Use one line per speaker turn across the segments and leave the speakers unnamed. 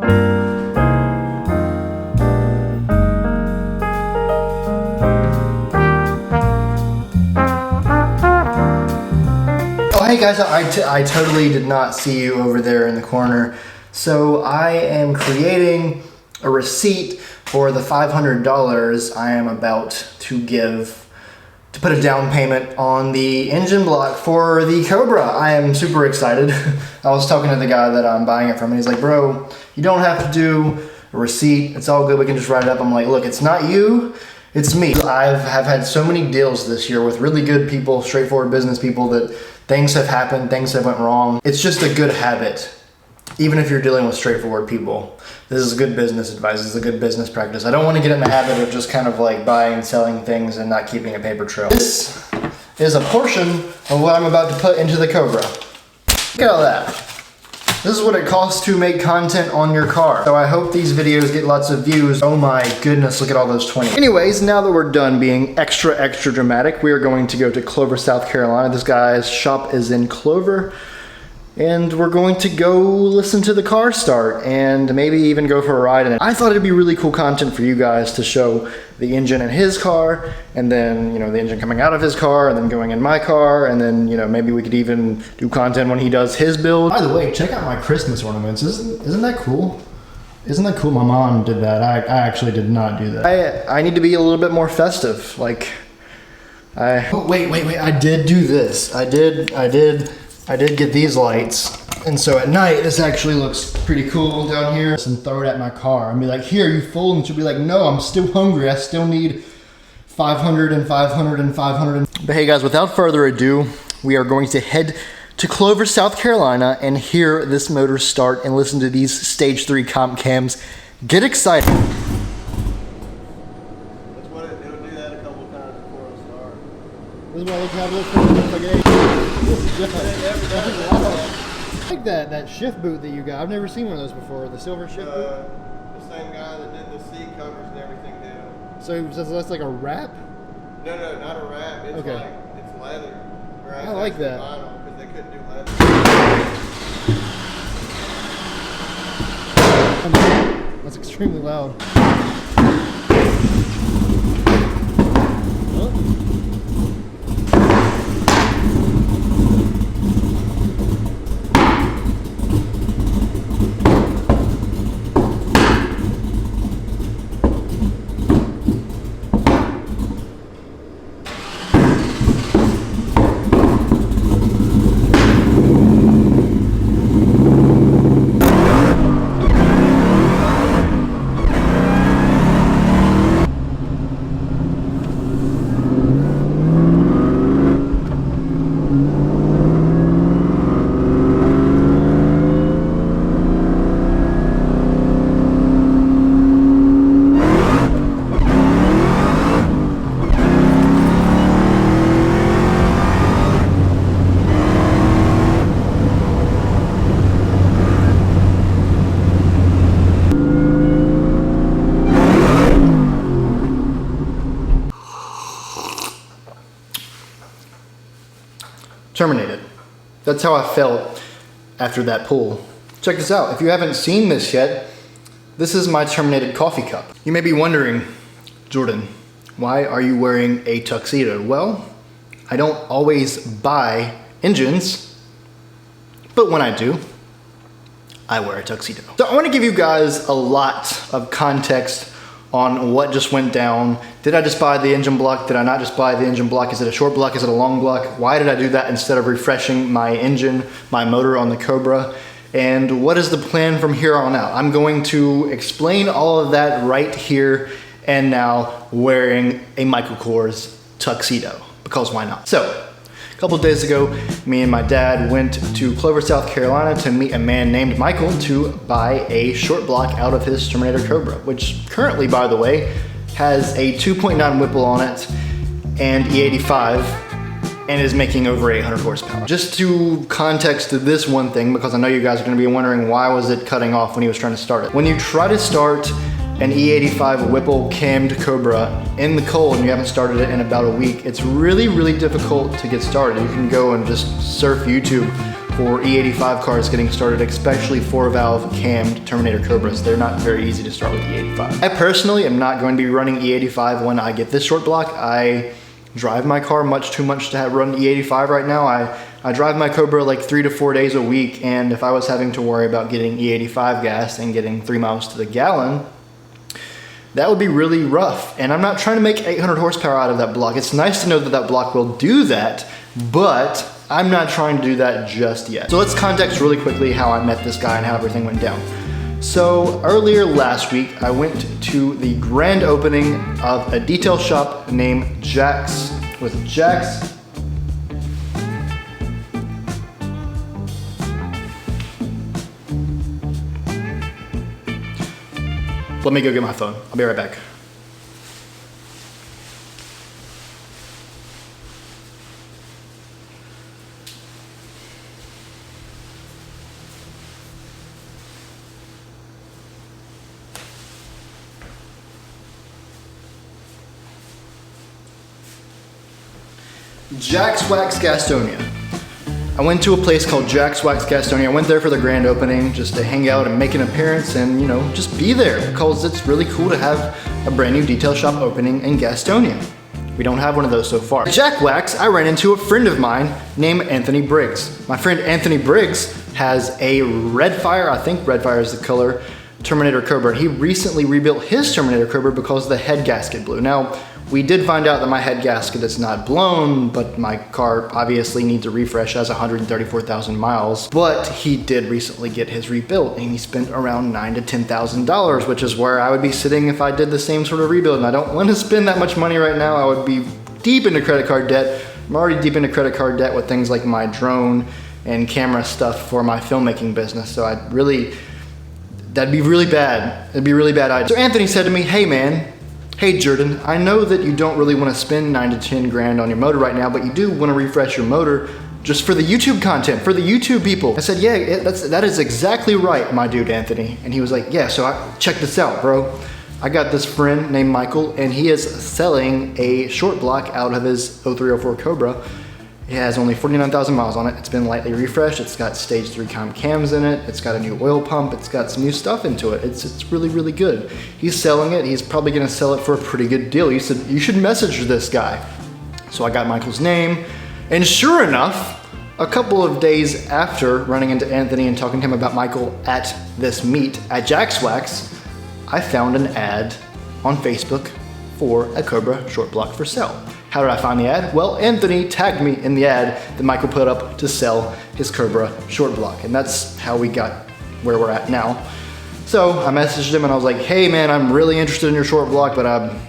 Oh, hey guys, I totally did not see you over there in the corner. So I am creating a receipt for the $500 I am about to give to put a down payment on the engine block for the Cobra. I am super excited. I was talking to the guy that I'm buying it from, and he's like, bro, you don't have to do a receipt. It's all good. We can just write it up. I'm like, look, it's not you. It's me. I have had so many deals this year with really good people, straightforward business people, that things have happened, things have went wrong. It's just a good habit, even if you're dealing with straightforward people. This is good business advice. This is a good business practice. I don't want to get in the habit of just kind of like buying and selling things and not keeping a paper trail. This is a portion of what I'm about to put into the Cobra. Look at all that. This is what it costs to make content on your car. So I hope these videos get lots of views. Oh my goodness, look at all those 20. Anyways, now that we're done being extra dramatic, we are going to go to Clover, South Carolina. This guy's shop is in Clover. And we're going to go listen to the car start and maybe even go for a ride in it. I thought it'd be really cool content for you guys to show the engine in his car, and then, you know, the engine coming out of his car and then going in my car, and then, you know, maybe we could even do content when he does his build. By the way, check out my Christmas ornaments. Isn't that cool? Isn't that cool? My mom did that. I actually did not do that. I need to be a little bit more festive. Like, oh, wait. I did do this. I did get these lights, and so at night this actually looks pretty cool down here. And throw it at my car and be like, here, you fool, and she'll be like, no, I'm still hungry, I still need 500 and 500 and 500. But hey guys, without further ado, we are going to head to Clover, South Carolina and hear this motor start and listen to these stage 3 comp cams. Get excited.
That's what it would do that a couple times before it starts.
This is why they have this I like that shift boot that you got. I've never seen one of those before. The silver shift boot.
The same guy that did the seat covers and everything did.
So that's like a wrap?
No, not a wrap. It's
okay.
Like it's leather.
I like that.
Because they couldn't do leather.
That's extremely loud. Terminated. That's how I felt after that pull. Check this out. If you haven't seen this yet, this is my Terminated coffee cup. You may be wondering, Jordan, why are you wearing a tuxedo? Well, I don't always buy engines, but when I do, I wear a tuxedo. So I want to give you guys a lot of context on what just went down. Did I just buy the engine block? Did I not just buy the engine block? Is it a short block? Is it a long block? Why did I do that instead of refreshing my engine, my motor on the Cobra? And what is the plan from here on out? I'm going to explain all of that right here and now, wearing a Michael Kors tuxedo, because why not? So, a couple of days ago, me and my dad went to Clover, South Carolina to meet a man named Michael to buy a short block out of his Terminator Cobra, which currently, by the way, has a 2.9 Whipple on it and E85 and is making over 800 horsepower. Just to context this one thing, because I know you guys are gonna be wondering why was it cutting off when he was trying to start it. When you try to start an E85 Whipple cammed Cobra in the cold and you haven't started it in about a week, it's really, really difficult to get started. You can go and just surf YouTube for E85 cars getting started, especially 4-valve cammed Terminator Cobras. They're not very easy to start with E85. I personally am not going to be running E85 when I get this short block. I drive my car much too much to run E85 right now. I drive my Cobra like 3 to 4 days a week, and if I was having to worry about getting E85 gas and getting 3 miles to the gallon, that would be really rough. And I'm not trying to make 800 horsepower out of that block. It's nice to know that that block will do that, but I'm not trying to do that just yet. So let's context really quickly how I met this guy and how everything went down. So earlier last week, I went to the grand opening of a detail shop named Jack's, with Jack's. Let me go get my phone. I'll be right back. Jack's Wax Gastonia. I went to a place called Jack's Wax Gastonia. I went there for the grand opening just to hang out and make an appearance and, you know, just be there because it's really cool to have a brand new detail shop opening in Gastonia. We don't have one of those so far. At Jack Wax, I ran into a friend of mine named Anthony Briggs. My friend Anthony Briggs has a Redfire, I think Redfire is the color, Terminator Cobra. He recently rebuilt his Terminator Cobra because the head gasket blew. Now, we did find out that my head gasket is not blown, but my car obviously needs a refresh, has 134,000 miles. But he did recently get his rebuilt, and he spent around $9,000 to $10,000, which is where I would be sitting if I did the same sort of rebuild. And I don't want to spend that much money right now. I would be deep into credit card debt. I'm already deep into credit card debt with things like my drone and camera stuff for my filmmaking business. So that'd be really bad. It'd be really bad idea. So Anthony said to me, hey Jordan, I know that you don't really want to spend 9 to 10 grand on your motor right now, but you do want to refresh your motor just for the YouTube content, for the YouTube people. I said, yeah, that is exactly right, my dude Anthony. And he was like, yeah, so check this out, bro. I got this friend named Michael, and he is selling a short block out of his 0304 Cobra. It has only 49,000 miles on it. It's been lightly refreshed. It's got stage 3 comp cams in it. It's got a new oil pump. It's got some new stuff into it. It's really, really good. He's selling it. He's probably gonna sell it for a pretty good deal. He said, you should message this guy. So I got Michael's name, and sure enough, a couple of days after running into Anthony and talking to him about Michael at this meet at Jack's Wax, I found an ad on Facebook for a Cobra short block for sale. How did I find the ad? Well, Anthony tagged me in the ad that Michael put up to sell his Cobra short block, and that's how we got where we're at now. So I messaged him and I was like, hey man, I'm really interested in your short block, but I'm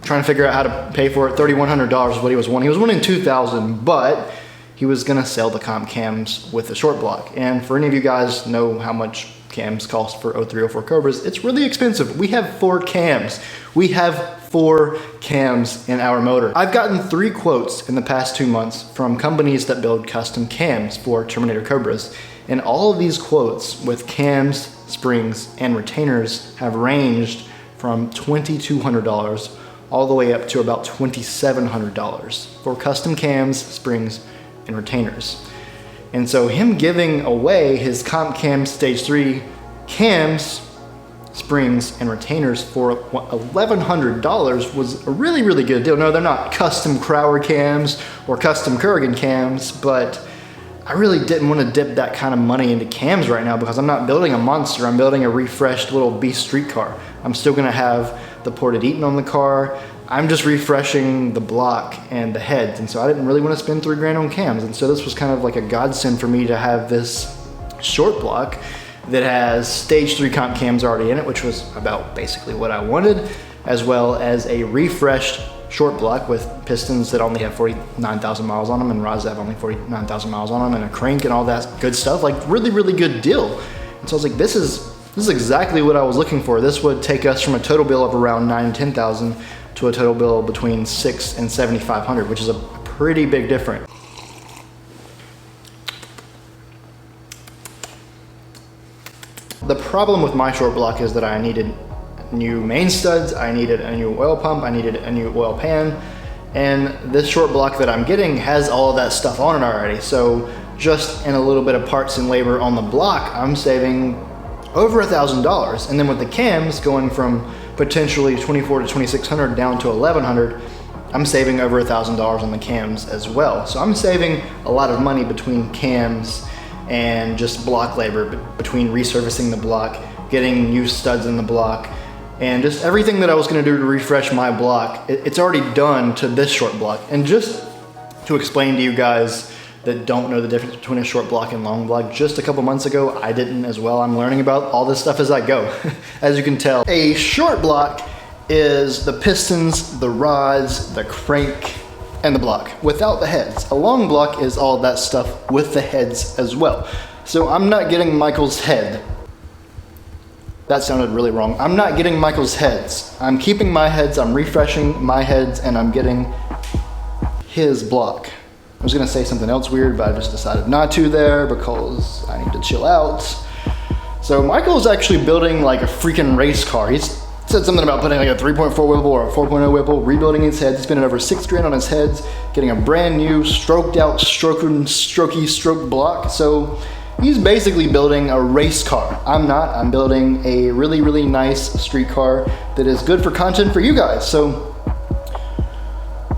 trying to figure out how to pay for it. $3,100 is what he was wanting. He was wanting $2,000, but he was gonna sell the comp cams with the short block. And for any of you guys know how much cams cost for 0304 Cobras, it's really expensive. We have 4 cams. We have 4 cams in our motor. I've gotten 3 quotes in the past 2 months from companies that build custom cams for Terminator Cobras. And all of these quotes with cams, springs, and retainers have ranged from $2,200 all the way up to about $2,700 for custom cams, springs, and retainers. And so him giving away his comp cam stage 3 cams, springs, and retainers for $1,100 was a really, really good deal. No, they're not custom Crowder cams or custom Kurgan cams, but I really didn't want to dip that kind of money into cams right now because I'm not building a monster. I'm building a refreshed little beast street car. I'm still gonna have the ported Eaton on the car. I'm just refreshing the block and the heads, and so I didn't really want to spend $3 grand on cams. And so this was kind of like a godsend for me to have this short block that has stage 3 comp cams already in it, which was about basically what I wanted, as well as a refreshed short block with pistons that only have 49,000 miles on them and rods that have only 49,000 miles on them and a crank and all that good stuff. Like really, really good deal. And so I was like, this is exactly what I was looking for. This would take us from a total bill of around $9,000 to $10,000 to a total bill between $600 and $7,500, which is a pretty big difference. The problem with my short block is that I needed new main studs, I needed a new oil pump, I needed a new oil pan, and this short block that I'm getting has all of that stuff on it already. So just in a little bit of parts and labor on the block, I'm saving over $1,000. And then with the cams going from potentially $2,400 to $2,600 down to $1,100, I'm saving over $1,000 on the cams as well. So I'm saving a lot of money between cams and just block labor, between resurfacing the block, getting new studs in the block, and just everything that I was gonna do to refresh my block, it's already done to this short block. And just to explain to you guys that don't know the difference between a short block and long block, just a couple months ago, I didn't as well. I'm learning about all this stuff as I go. As you can tell, a short block is the pistons, the rods, the crank, and the block without the heads. A long block is all that stuff with the heads as well. So I'm not getting Michael's head. That sounded really wrong. I'm not getting Michael's heads. I'm keeping my heads, I'm refreshing my heads, and I'm getting his block. I was gonna say something else weird, but I just decided not to there because I need to chill out. So Michael's actually building like a freaking race car. He's said something about putting like a 3.4 Whipple or a 4.0 Whipple, rebuilding his heads, spending over $6,000 on his heads, getting a brand new stroked out, stroked block. So he's basically building a race car. I'm not, I'm building a really, really nice street car that is good for content for you guys. So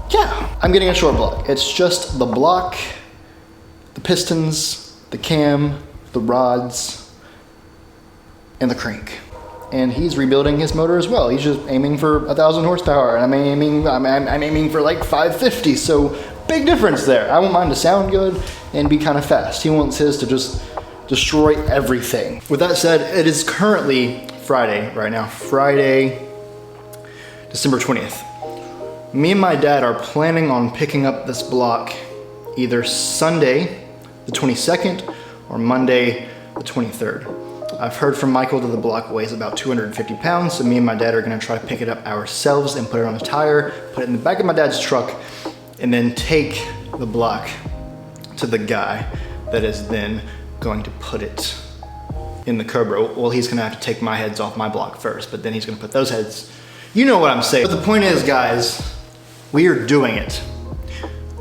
yeah, I'm getting a short block. It's just the block, the pistons, the cam, the rods, and the crank. And he's rebuilding his motor as well. He's just aiming for 1,000 horsepower, and I'm aiming for like 550. So big difference there. I want mine to sound good and be kind of fast. He wants his to just destroy everything. With that said, it is currently Friday right now, Friday, December 20th. Me and my dad are planning on picking up this block either Sunday, the 22nd, or Monday, the 23rd. I've heard from Michael that the block weighs about 250 pounds, so me and my dad are gonna try to pick it up ourselves and put it on a tire, put it in the back of my dad's truck, and then take the block to the guy that is then going to put it in the Cobra. Well, he's gonna have to take my heads off my block first, but then he's gonna put those heads. You know what I'm saying. But the point is, guys, we are doing it.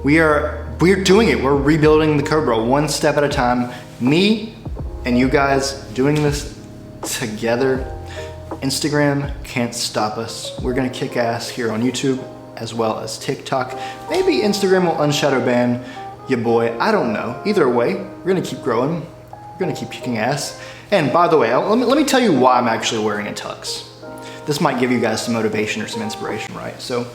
We're doing it. We're rebuilding the Cobra one step at a time. Me and you guys doing this together. Instagram can't stop us. We're gonna kick ass here on YouTube as well as TikTok. Maybe Instagram will unshadow ban your boy. I don't know. Either way, we're gonna keep growing. We're gonna keep kicking ass. And by the way, let me tell you why I'm actually wearing a tux. This might give you guys some motivation or some inspiration, right? So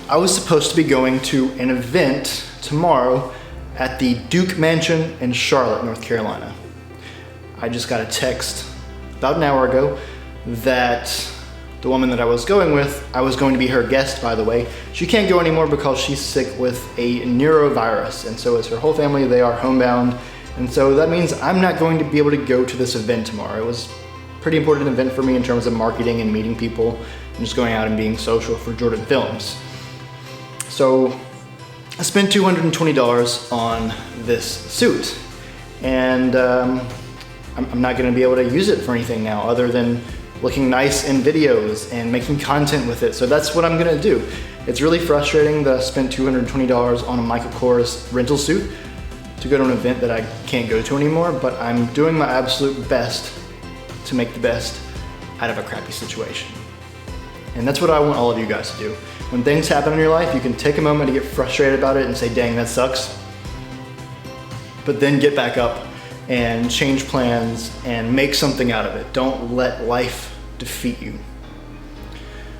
I was supposed to be going to an event tomorrow at the Duke Mansion in Charlotte, North Carolina. I just got a text about an hour ago that the woman that I was going with, I was going to be her guest, by the way. She can't go anymore because she's sick with a neurovirus, and so is her whole family. They are homebound, and so that means I'm not going to be able to go to this event tomorrow. It was a pretty important event for me in terms of marketing and meeting people and just going out and being social for Jordan Films. So I spent $220 on this suit, and I'm not gonna be able to use it for anything now other than looking nice in videos and making content with it. So that's what I'm gonna do. It's really frustrating that I spent $220 on a Michael Kors rental suit to go to an event that I can't go to anymore, but I'm doing my absolute best to make the best out of a crappy situation. And that's what I want all of you guys to do. When things happen in your life, you can take a moment to get frustrated about it and say, dang, that sucks. But then get back up and change plans and make something out of it. Don't let life defeat you.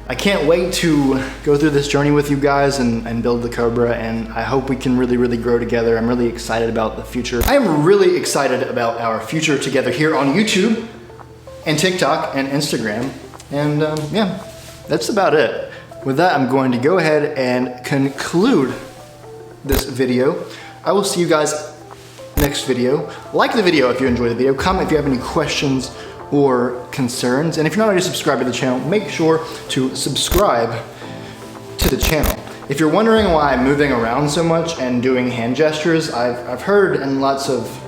I can't wait to go through this journey with you guys and build the Cobra, and I hope we can really, really grow together. I'm really excited about the future. I am really excited about our future together here on YouTube and TikTok and Instagram. And yeah, that's about it. With that, I'm going to go ahead and conclude this video. I will see you guys next video. Like the video if you enjoyed the video. Comment if you have any questions or concerns. And if you're not already subscribed to the channel, make sure to subscribe to the channel. If you're wondering why I'm moving around so much and doing hand gestures, I've heard in lots of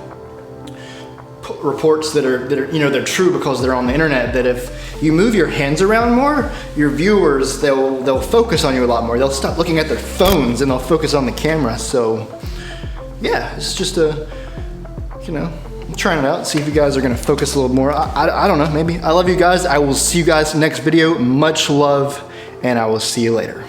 reports that are you know, they're true because they're on the internet, that if you move your hands around more, your viewers, they'll focus on you a lot more. They'll stop looking at their phones and they'll focus on the camera. So yeah, it's just a you know, I'm trying it out, see if you guys are gonna focus a little more. I don't know, maybe. I love you guys. I will see you guys next video. Much love, and I will see you later.